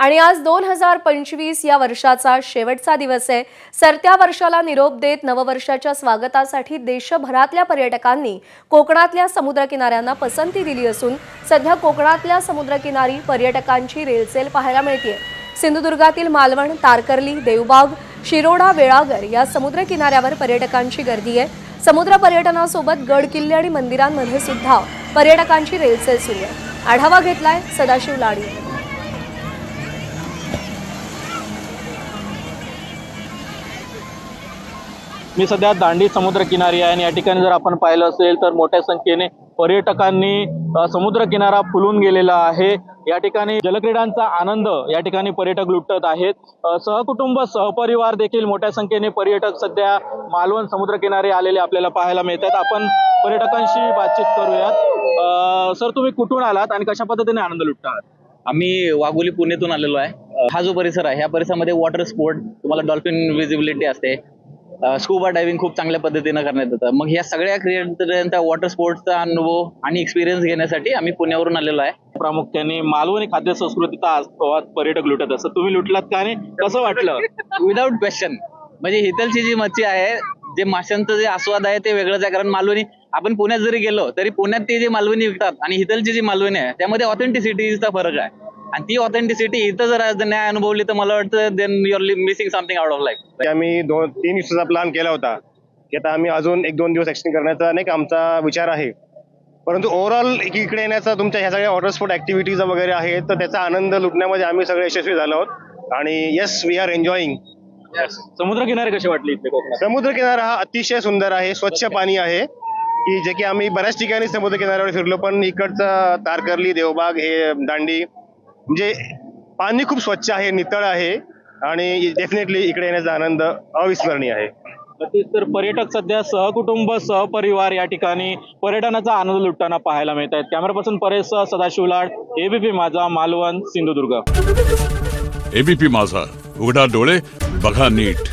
आणि आज 2025 या वर्षाचा शेवटचा दिवस आहे। सरत्या वर्षाला निरोप देत नववर्षाच्या स्वागतासाठी देशभरातल्या पर्यटकांनी कोकणातल्या समुद्रकिनाऱ्यांना पसंती दिली असून सध्या कोकणातल्या समुद्रकिनारी पर्यटकांची रेलचेल पाहायला मिळते। सिंधुदुर्गातील मालवण, तारकर्ली, देवबाग, शिरोडा, वेळागर या समुद्रकिनाऱ्यावर पर्यटकांची गर्दी आहे। समुद्र पर्यटनासोबत गड किल्ले आणि मंदिरांमध्ये सुद्धा पर्यटकांची रेलचेल सुरू आहे। आढावा घेतलाय सदाशिव लाडी। मी सध्या दांडी समुद्रकिनारी आहे आणि या ठिकाणी जर आपण पाहिलं असेल तर मोठ्या संख्येने पर्यटकांनी समुद्रकिनारा फुलून गेलेला आहे। या ठिकाणी जलक्रीडांचा आनंद या ठिकाणी पर्यटक लुटत आहेत। सहकुटुंब सहपरिवार देखील मोठ्या संख्येने पर्यटक सध्या मालवण समुद्रकिनारी आलेले आपल्याला पाहायला मिळतात। आपण पर्यटकांशी बातचीत करूयात। सर, तुम्ही कुठून आलात आणि कशा पद्धतीने आनंद लुटतात? आम्ही वाघोली पुण्यातून आलेलो आहे। हा जो परिसर आहे, ह्या परिसरामध्ये वॉटर स्पोर्ट, तुम्हाला डॉल्फिन विजिबिलिटी असते, स्कूबा डायव्हिंग खूप चांगल्या पद्धतीने करण्यात येतं। मग ह्या सगळ्या क्रिएटरांचा वॉटर स्पोर्ट्सचा अनुभव आणि एक्सपिरियन्स घेण्यासाठी आम्ही पुण्यावरून आलेलो आहे। प्रामुख्याने मालवणी खाद्य संस्कृतीचा आस्वाद पर्यटक लुटत असतात। तुम्ही लुटलात का आणि कसं वाटलं? विदाउट क्वेश्चन, म्हणजे हितलची जी मच्छी आहे, जे माशांचं जे आस्वाद आहे ते वेगळंच आहे। कारण मालवणी, आपण पुण्यात जरी गेलो तरी पुण्यात ते जे मालवणी विकतात आणि हितलची जी मालवणी आहे त्यामध्ये ऑथेंटिसिटीचा फरक आहे। आणि ती ऑथेंटिसिटी इथं जर नाही अनुभवली तर मला वाटतं then you are missing something out of life. आम्ही 2-3 दिवसाचा प्लॅन केला होता की आता आम्ही अजून 1-2 दिवस एक्सटेंड करण्याचा नाही का आमचा विचार आहे। परंतु ओव्हरऑल इकडे येण्याचा, तुमच्या ह्या सगळ्या वॉटर स्पोर्ट ऍक्टिव्हिटीज वगैरे आहेत तर त्याचा आनंद लुटण्यामध्ये आम्ही सगळे यशस्वी झालो आहोत आणि येस, वी आर एन्जॉईंग। समुद्रकिनारे कसे वाटले इथले कोकणात? समुद्रकिनारा हा अतिशय सुंदर आहे, स्वच्छ पाणी आहे की जे की आम्ही बऱ्याच ठिकाणी समुद्रकिनाऱ्यावर फिरलो, पण इकडचं तारकर्ली, देवबाग, हे दांडी, म्हणजे पाणी खूप स्वच्छ आहे, नितळ आहे आणि डेफिनेटली इकडे येण्याचा आनंद अविस्मरणीय आहे। नक्कीच, तर पर्यटक सध्या सहकुटुंब सहपरिवार या ठिकाणी पर्यटनाचा आनंद लुटताना पाहायला मिळत आहेत। कॅमेरा पर्सन परेश सदाशिव लाड, एबीपी माझा, मालवण, सिंधुदुर्ग। एबीपी माझा, उघडा डोळे बघा नीट।